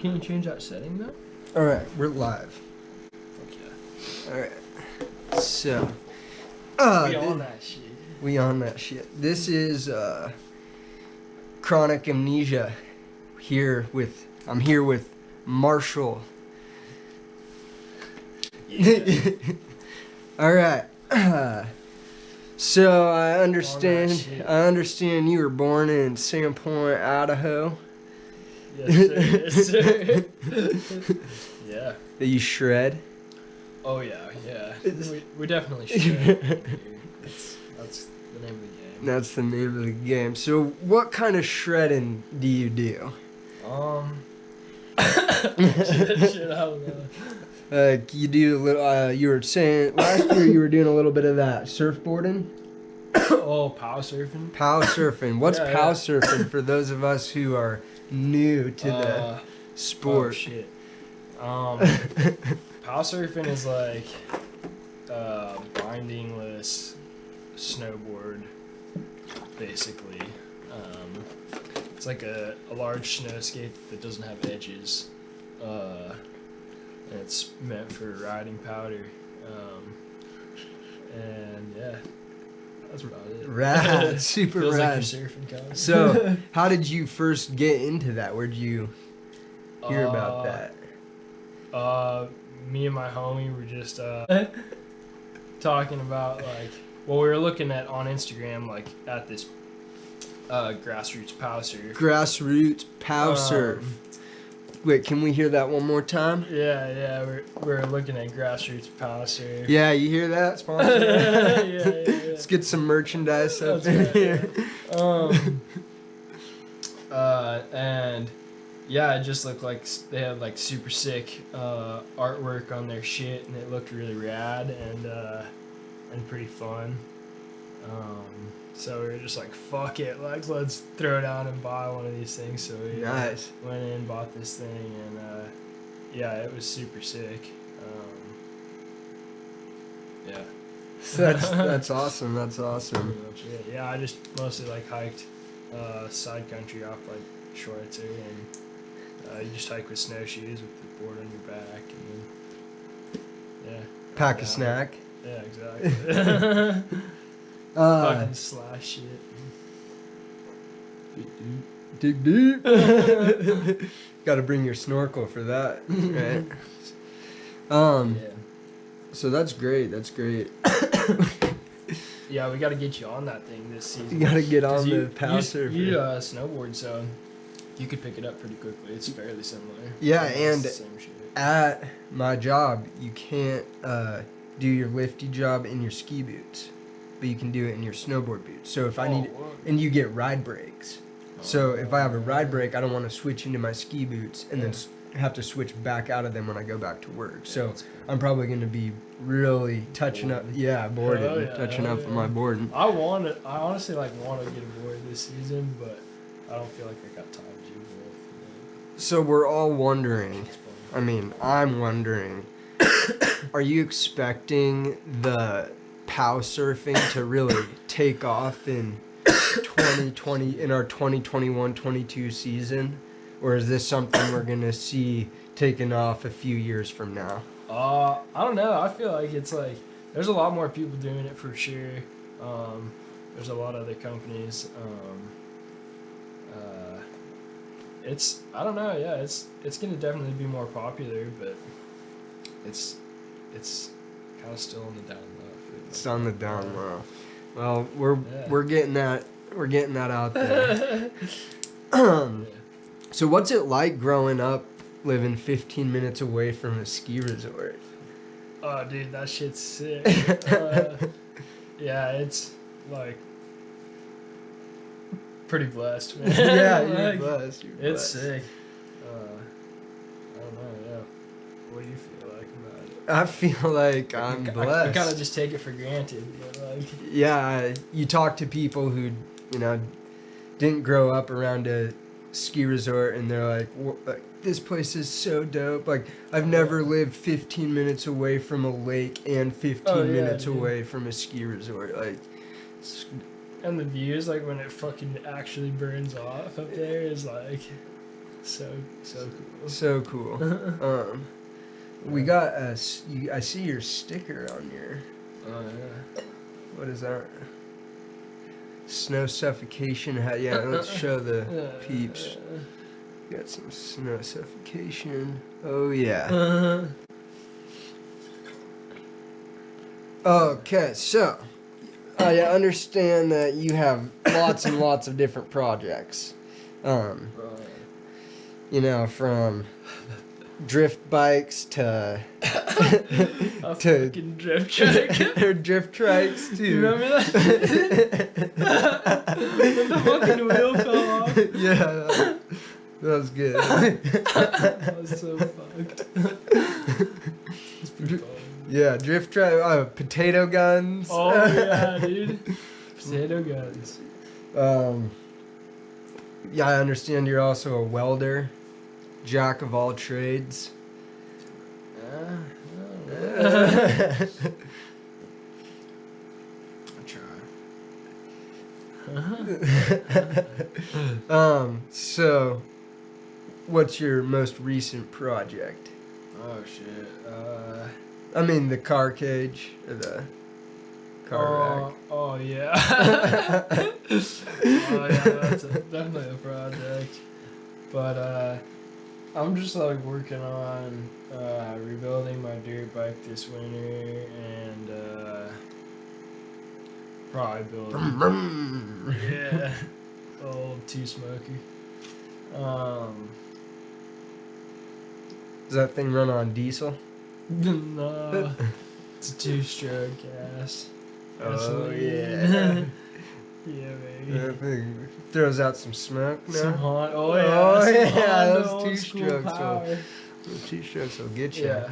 Can you change that setting though? All right, we're live. Okay. All right. So, We on that shit. we on that shit. This is Chronic Amnesia. I'm here with Marshall. Yeah. All right. So I understand you were born in Sandpoint, Idaho. Yes, sir. Yes, sir. Yeah. That you shred. Oh yeah. We definitely should. That's the name of the game. That's the name of the game. So what kind of shredding do you do? Shit, I don't know. You do a little. You were saying last year you were doing a little bit of that surfboarding. Oh, pow surfing. Pow surfing. What's Yeah, pow yeah. surfing for those of us who are new to the sport? Oh shit. Pow surfing is like bindingless snowboard, basically. It's like a large snow skate that doesn't have edges. And it's meant for riding powder. And yeah, that's about it. Rad, super Feels rad. like you're surfing, kind of. So, how did you first get into that? Where'd you hear about that? Me and my homie were just talking about we were looking at on Instagram at this grassroots pow surf. Grassroots pow surf. Wait, can we hear that one more time? Yeah, we're looking at grassroots pow surf. Yeah, you hear that, sponsor? yeah. Let's get some merchandise up That's in right, here. And yeah, it just looked like they had super sick artwork on their shit, and it looked really rad and pretty fun. So we were just like, fuck it, let's throw down and buy one of these things. So we Nice. went in and bought this thing, and yeah, it was super sick. Yeah. So that's awesome. That's awesome. Pretty much it. Yeah, I just mostly hiked side country off Schweitzer, and you just hike with snowshoes with the board on your back, and then Pack a snack. Yeah, exactly. Fucking slash shit. Dig deep. Got to bring your snorkel for that, right? Yeah. So that's great. That's great. Yeah, we got to get you on that thing this season. You got to get on the pow You surfer. snowboard, so you could pick it up pretty quickly. It's fairly similar. Yeah, It's and the same shit. at my job, you can't do your lifty job in your ski boots, but you can do it in your snowboard boots. So if I need, and you get ride brakes. So if I have a ride brake, I don't want to switch into my ski boots and then have to switch back out of them when I go back to work. So I'm probably going to be really touching up, boarding, touching up on my boarding. I honestly want to get a board this season, but I don't feel like I got time to do both. So we're all wondering, I'm wondering, are you expecting the pow surfing to really take off in 2020, in our 2021-22 season? Or is this something we're going to see taking off a few years from now? I don't know. I feel like it's there's a lot more people doing it for sure. There's a lot of other companies. I don't know. Yeah, it's gonna definitely be more popular, but it's kind of still on the down low. It's on the down low. Well, we're getting that out there. So what's it like growing up living 15 minutes away from a ski resort? Oh, dude, that shit's sick. Yeah, it's pretty blessed, man. Yeah, you're blessed. It's sick. I don't know. Yeah. What do you feel like about it? I feel like I'm blessed. I kind of just take it for granted, but Yeah, you talk to people who, didn't grow up around a ski resort, and they're like, this place is so dope. I've never lived 15 minutes away from a lake and 15 minutes away from a ski resort. And the views, when it fucking actually burns off up there is So cool. So cool. We got I see your sticker on your. Oh yeah. What is that? Snow suffocation. Yeah, let's show the peeps. Got some snow suffocation. Oh yeah. Okay, so I understand that you have lots and lots of different projects. You know, from drift bikes to fucking drift trike. or drift trikes too. You remember that? When the fucking wheel fell off. Yeah, that was good. That was so fucked. It's pretty fun. Yeah, drift trike, potato guns. Oh yeah, dude. Potato guns. Yeah, I understand you're also a welder, jack of all trades. I try. So, what's your most recent project? Oh shit. I mean, the car cage or the car rack. Oh yeah. Oh yeah, that's definitely a project. But I'm just like working on rebuilding my dirt bike this winter and probably building. Yeah. Old Two Smoky. Does that thing run on diesel? No. It's a 2-stroke gas. Oh Gasoline. yeah. Yeah, baby. That thing throws out some smoke now. Some hot. Oh Oh, yeah. Some yeah, Honda those old 2-strokes school power. Those 2-strokes will get you. Yeah.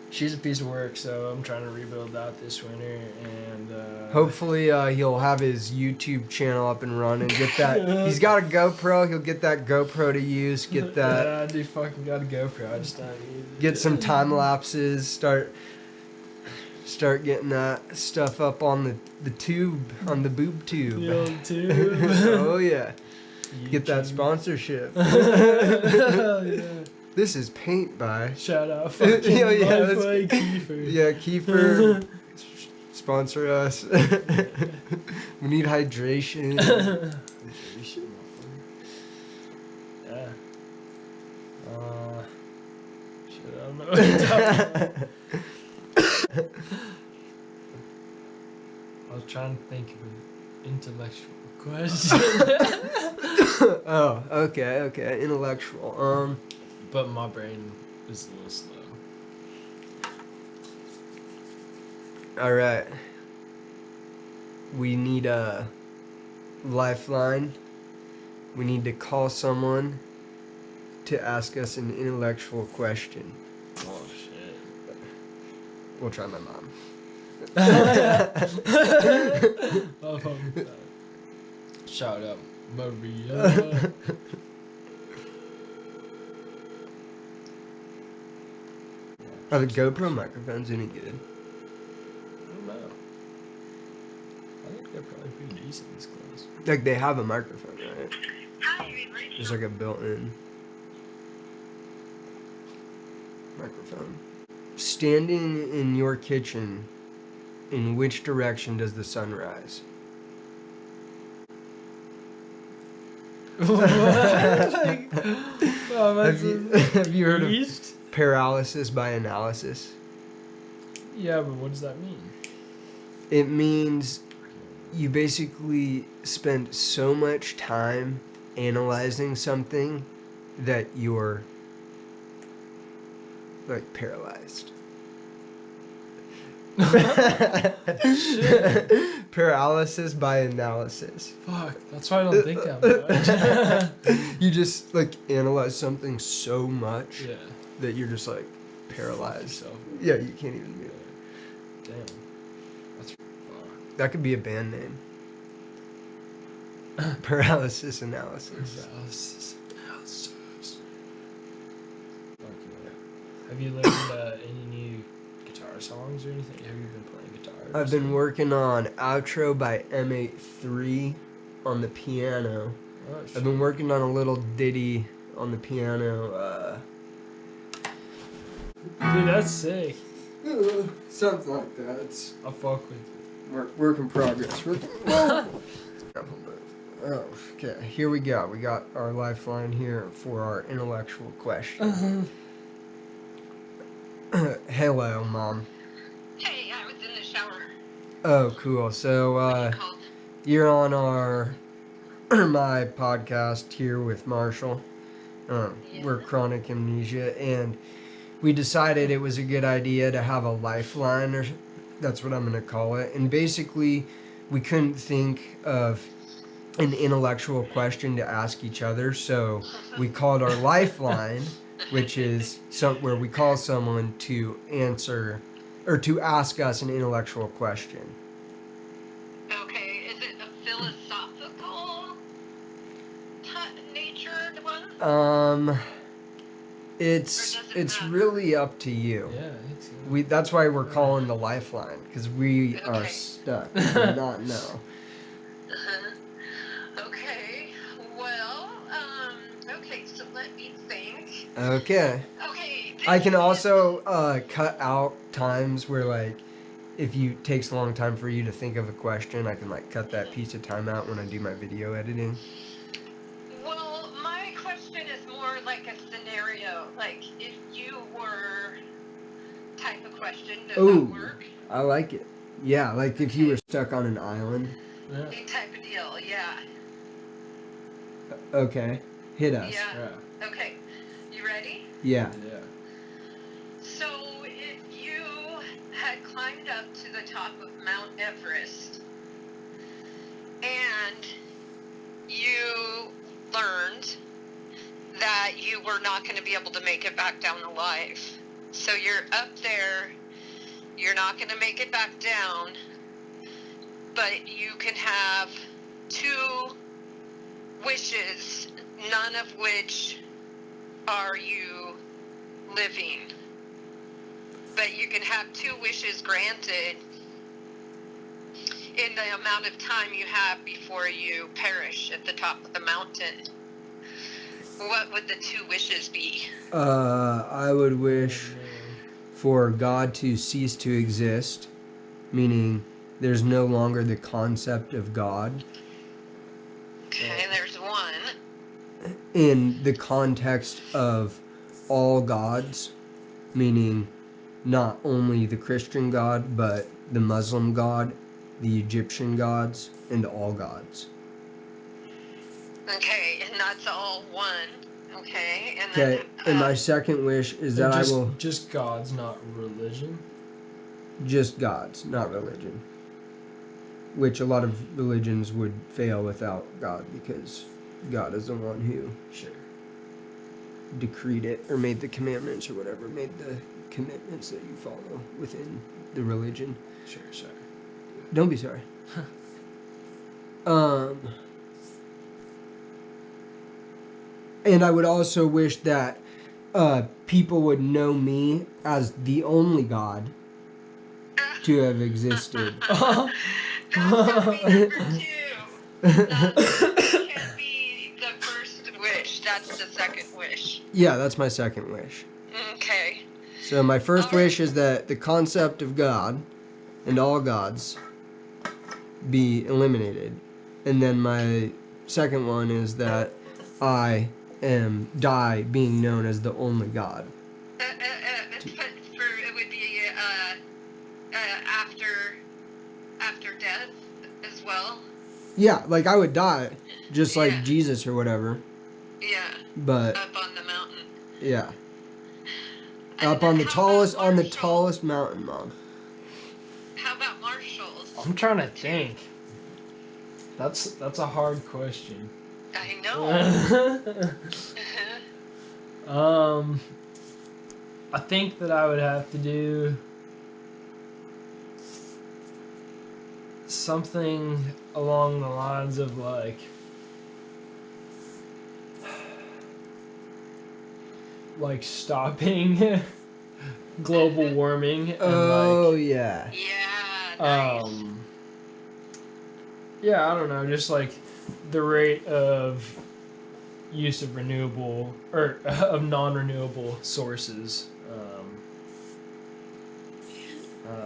She's a piece of work, so I'm trying to rebuild that this winter, and Hopefully, he'll have his YouTube channel up and running. Get that. He's got a GoPro. He'll get that GoPro to use. Get that. Yeah, I do fucking got a GoPro. I just don't use it. Get some time lapses. Start getting that stuff up on the tube, on the boob tube. The old tube. Oh yeah. Get that YouTube. sponsorship. Hell yeah. This is paint by. Shout out fucking Yeah, Lifeway Kiefer. Yeah, Kiefer. Sponsor us. We need hydration. Hydration, yeah. Shit, I don't know what to talk about. I was trying to think of an intellectual question. Oh, okay. Intellectual. But my brain is a little slow. All right. We need a lifeline. We need to call someone to ask us an intellectual question. Oh shit. We'll try my mom. Oh, shout out Maria. Are the GoPro microphones any good? I don't know. I think they're probably pretty decent this close. Like they have a microphone, right? Hi, reverse. There's like a built-in microphone. Standing in your kitchen, in which direction does the sun rise? Like, Have you heard of East? paralysis by analysis? Yeah, but what does that mean? It means you basically spend so much time analyzing something that you're like paralyzed. Shit. Paralysis by analysis. Fuck, that's why I don't think that much. You just like analyze something so much Yeah. that you're just like paralyzed. So, Yeah, you can't even move. damn. That's fuck. That could be a band name. Paralysis analysis. Paralysis. Fuck yeah. Have you learned any new guitar songs or anything? Have you been playing guitar? or I've been something? working on Outro by M83 on the piano. Oh, I've been working on a little ditty on the piano. Dude, that's sick. Something like that. It's I'll fuck with you. work in progress. Okay, here we go. We got our lifeline here for our intellectual question. Hello, Mom. Hey, I was in the shower. Oh, cool. So, you're on my podcast here with Marshall. We're Chronic Amnesia, and we decided it was a good idea to have a lifeline, or that's what I'm going to call it. And basically, we couldn't think of an intellectual question to ask each other, so we called our lifeline, which is where we call someone to answer or to ask us an intellectual question. Okay, is it a philosophical natured one? It's really up to you. Yeah, it's That's why we're calling the lifeline, because we are Okay. stuck. We do not know. Okay, well, okay, so let me think. Okay. Okay. I can also cut out times where, like, if it takes a long time for you to think of a question, I can, like, cut that piece of time out when I do my video editing. Well, my question is more like a scenario, like if you were type of question, does Ooh. that work? I like it. Yeah, like if you were stuck on an island. Yeah. Type of deal, yeah. Okay. Hit us. Yeah. Okay, you ready? Yeah. Yeah. So, if you had climbed up to the top of Mount Everest and you learned that you were not going to be able to make it back down alive. So you're up there, you're not going to make it back down, but you can have 2 wishes, none of which are you living. But you can have 2 wishes granted in the amount of time you have before you perish at the top of the mountain. What would the 2 wishes be? I would wish for God to cease to exist, meaning there's no longer the concept of God. Okay, there's 1. In the context of all gods, meaning not only the Christian God, but the Muslim God, the Egyptian gods, and all gods. Okay, and that's all 1. Okay, and Okay, and my second wish is that I will... Just gods, not religion? Just gods, not religion. Which a lot of religions would fail without God, because God is the one who decreed it, or made the commandments, or whatever, made the commitments that you follow within the religion. Sure. Don't be sorry. And I would also wish that people would know me as the only God to have existed. That's gotta be number 2. That can't be the first wish. That's the second wish. Yeah, that's my second wish. Okay. So my first wish is that the concept of God and all gods be eliminated. And then my second one is that I die being known as the only God. It would be after death as well. Yeah, like I would die, just like Yeah. Jesus or whatever. Yeah. But Up on the mountain. yeah, And up on the how tallest about Marshall? tallest mountain, Mom. How about Marshall's? I'm trying to think. That's a hard question. I know. I think that I would have to do something along the lines of like stopping global warming and Oh yeah. Yeah. Nice. yeah, I don't know, just like the rate of use of renewable or of non-renewable sources.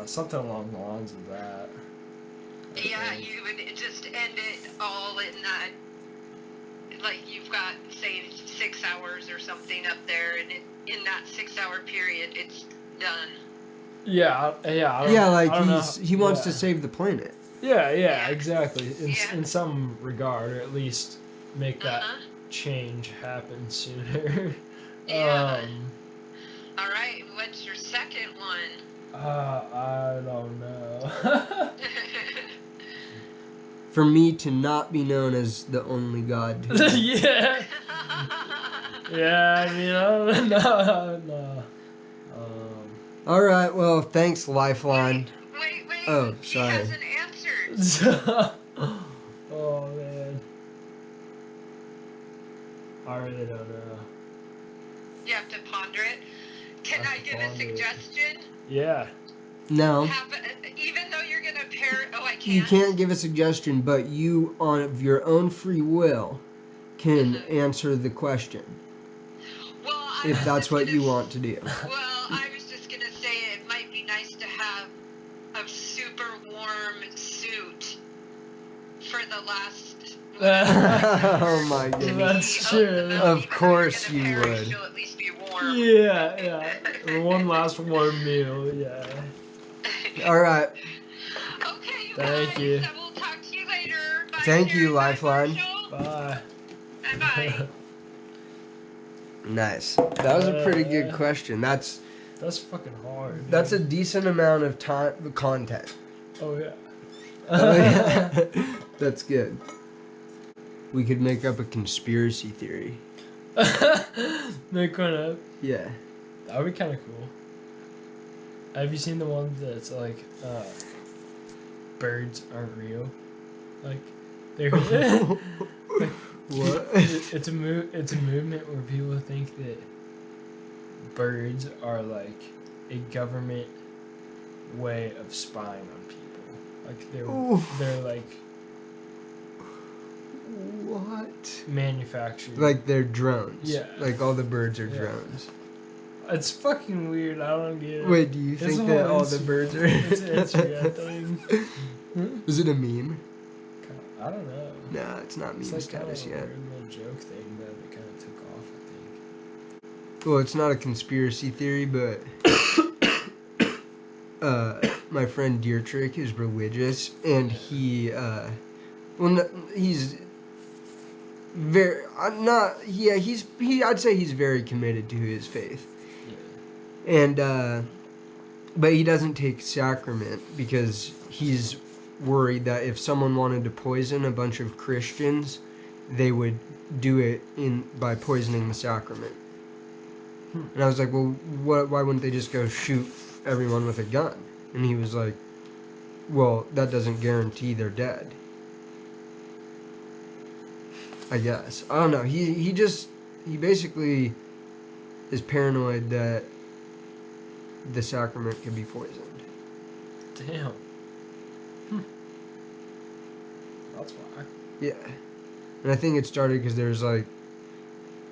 Something along the lines of that. Yeah, you would just end it all in that. Like you've got, say, 6 hours or something up there, and in that 6-hour period, it's done. Yeah. He wants to save the planet. Yeah, exactly. In some regard, or at least make that change happen sooner. Yeah. All right. What's your second one? I don't know. For me to not be known as the only god. Yeah. Yeah, I mean, I don't know. No. All right. Well, thanks, Lifeline. Wait. Oh, He sorry. hasn't answered. Oh man. I really don't know. You have to ponder it. Can I give a suggestion? Yeah. No. Even though you're gonna pair. Oh, I can't. You can't give a suggestion, but you, of your own free will, can answer the question. Well, if that's what you want to do. Well, I was just gonna say it might be nice to have a super warm suit for the last. Oh my goodness. That's true. Of course you would. She'll at least be warm. Yeah. One last warm meal, yeah. All right. Okay, you Thank guys. you. I will talk to you later. Bye, Thank you, Bye, Lifeline. Marshall. Bye. Bye. Nice. That was a pretty good question. That's fucking hard. a decent amount of time content. Oh yeah. Oh, yeah. That's good. We could make up a conspiracy theory. Make one up. Yeah. That would be kind of cool. Have you seen the one that's like, birds aren't real? Like, they're like, What? It's a movement where people think that birds are like a government way of spying on people. Like they're like what? Manufactured. Like they're drones. Yeah. Like all the birds are drones. It's fucking weird. I don't get it. Wait, do you think that all the birds are? It's a real thing. Is it a meme? I don't know. Nah, it's not meme It's like status kind of yet. a weird little joke thing that it kind of took off, I think. Well, it's not a conspiracy theory, but my friend Dietrich is religious, and he's very I'd say he's very committed to his faith. Yeah. And but he doesn't take sacrament because he's worried that if someone wanted to poison a bunch of Christians, they would do it by poisoning the sacrament. And I was like, well, why wouldn't they just go shoot everyone with a gun? And he was like, well, that doesn't guarantee they're dead. I guess. I don't know. He basically is paranoid that the sacrament could be poisoned. Damn. That's why. Yeah. And I think it started because there's like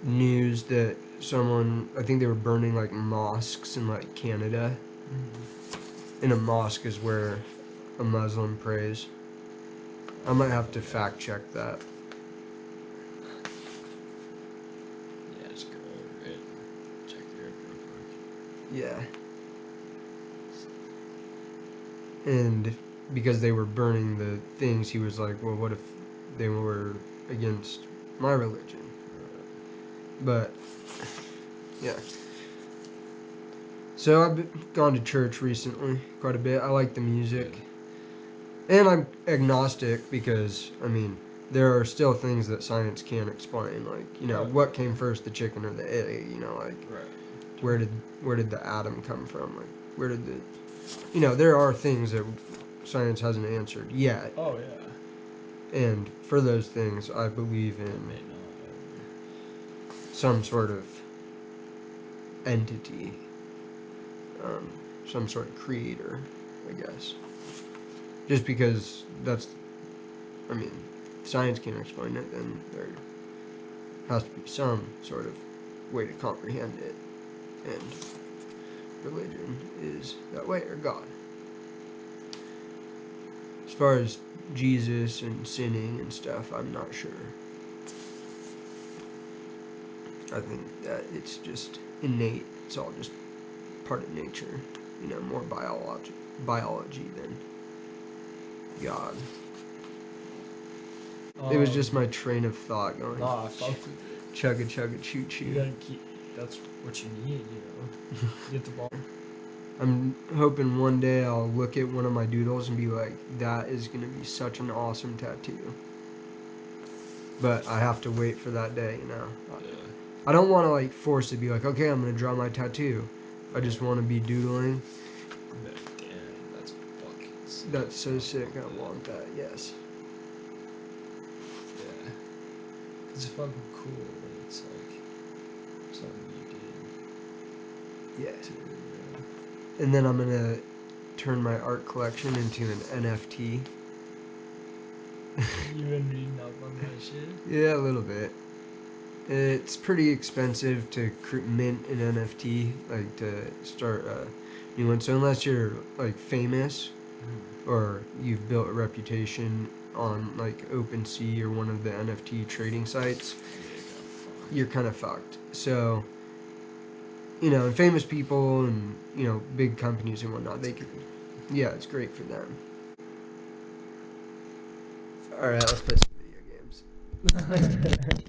news that I think they were burning like mosques in like Canada. Mm-hmm. And a mosque is where a Muslim prays. I might have to fact check that. Yeah, just go over it and check it real quick. Yeah. And because they were burning the things, he was like, well, what if they were against my religion? But, yeah. So I've gone to church recently quite a bit. I like the music. And I'm agnostic because, I mean, there are still things that science can't explain. Like, you know, what came first, the chicken or the egg? You know, like, where did the atom come from? Like, where did there are things that science hasn't answered yet. Oh, yeah. And for those things, I believe in some sort of entity, some sort of creator, I guess. Just because science can't explain it, then there has to be some sort of way to comprehend it. And religion is that way, or God. As far as Jesus and sinning and stuff, I'm not sure. I think that it's just innate. It's all just part of nature. You know, more biology than God. It was just my train of thought going. Nah, fuck with it. Chugga chugga choo choo. You gotta keep. That's what you need, you know. Get the ball. I'm hoping one day I'll look at one of my doodles and be like, that is gonna be such an awesome tattoo. But I have to wait for that day, you know. Yeah. I don't want to like force it. Be like, okay, I'm gonna draw my tattoo. I just want to be doodling. But damn, that's fucking sick. That's so sick. I want that. Yes. Yeah. It's fucking cool when it's like something you did. Yeah. Too, And then I'm gonna turn my art collection into an NFT. You been reading up on that shit? Yeah, a little bit. It's pretty expensive to mint an NFT, like to start a new one. So unless you're like famous or you've built a reputation on like OpenSea or one of the NFT trading sites, you're kind of fucked. So, you know, and famous people and, you know, big companies and whatnot, they can, yeah, it's great for them. Alright, let's play some video games.